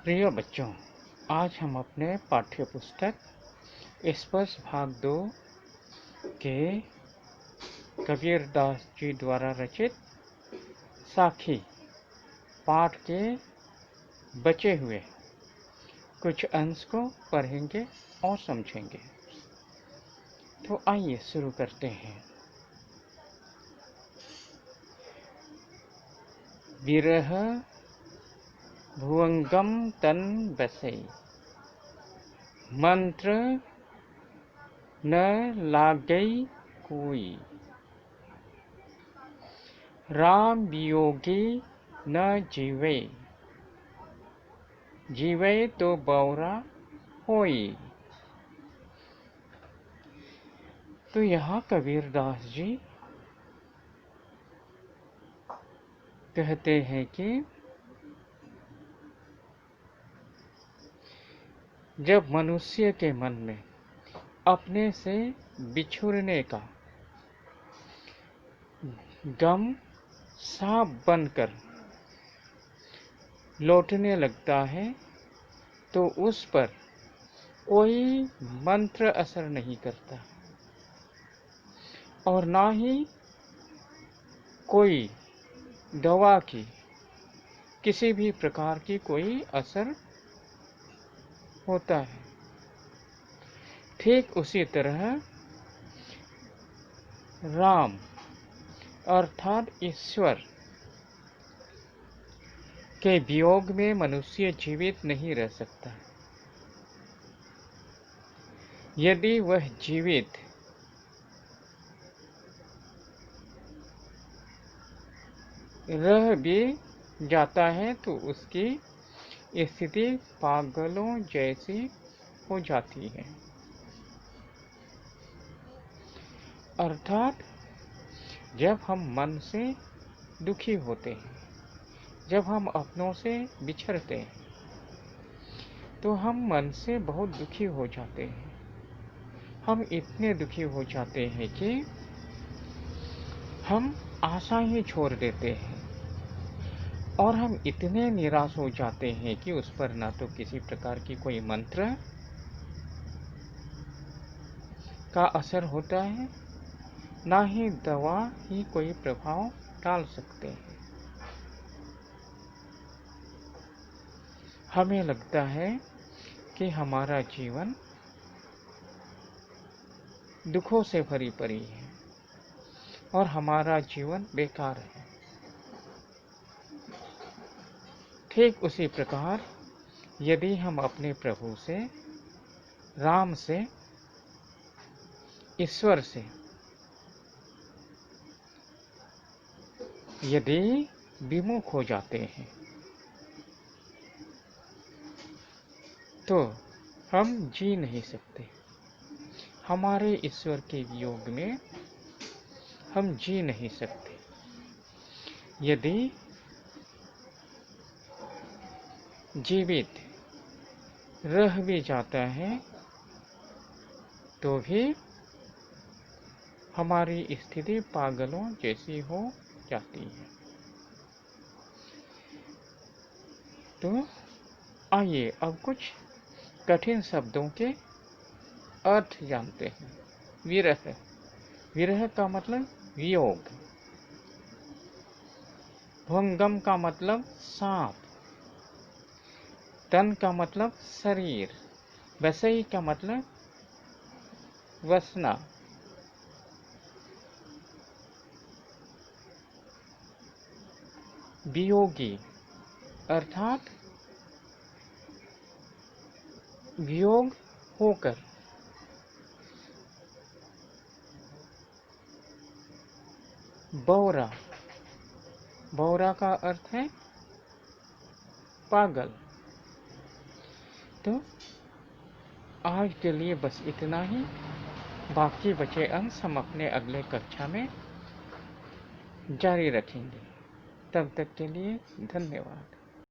प्रिय बच्चों, आज हम अपने पाठ्य पुस्तक स्पर्श भाग 2 के कबीरदास जी द्वारा रचित साखी पाठ के बचे हुए कुछ अंश को पढ़ेंगे और समझेंगे। तो आइए शुरू करते हैं। विरह भुवंगम तन बसई, मंत्र न लागई कोई। राम वियोगी न जीवे, जीवे तो बौरा होई। तो यहाँ कबीरदास जी कहते हैं कि जब मनुष्य के मन में अपने से बिछुड़ने का गम सांप बनकर लौटने लगता है तो उस पर कोई मंत्र असर नहीं करता और ना ही कोई दवा की किसी भी प्रकार की कोई असर होता है। ठीक उसी तरह राम अर्थात ईश्वर के वियोग में मनुष्य जीवित नहीं रह सकता। यदि वह जीवित रह भी जाता है तो उसकी स्थिति पागलों जैसी हो जाती है। अर्थात जब हम मन से दुखी होते हैं, जब हम अपनों से बिछड़ते हैं, तो हम मन से बहुत दुखी हो जाते हैं। हम इतने दुखी हो जाते हैं कि हम आशा ही छोड़ देते हैं और हम इतने निराश हो जाते हैं कि उस पर ना तो किसी प्रकार की कोई मंत्र का असर होता है, ना ही दवा ही कोई प्रभाव डाल सकते हैं। हमें लगता है कि हमारा जीवन दुखों से भरी पड़ी है और हमारा जीवन बेकार है। ठीक उसी प्रकार यदि हम अपने प्रभु से, राम से, ईश्वर से यदि विमुख हो जाते हैं तो हम जी नहीं सकते। हमारे ईश्वर के वियोग में हम जी नहीं सकते। यदि जीवित रह भी जाता है तो भी हमारी स्थिति पागलों जैसी हो जाती है। तो आइए अब कुछ कठिन शब्दों के अर्थ जानते हैं। विरह, विरह का मतलब वियोग। भंगम का मतलब सांप। तन का मतलब शरीर। वसई का मतलब वसना। वियोगी अर्थात वियोग होकर। बौरा, बौरा का अर्थ है पागल। तो आज के लिए बस इतना ही। बाकी बचे अंश हम अपने अगले कक्षा में जारी रखेंगे। तब तक के लिए धन्यवाद।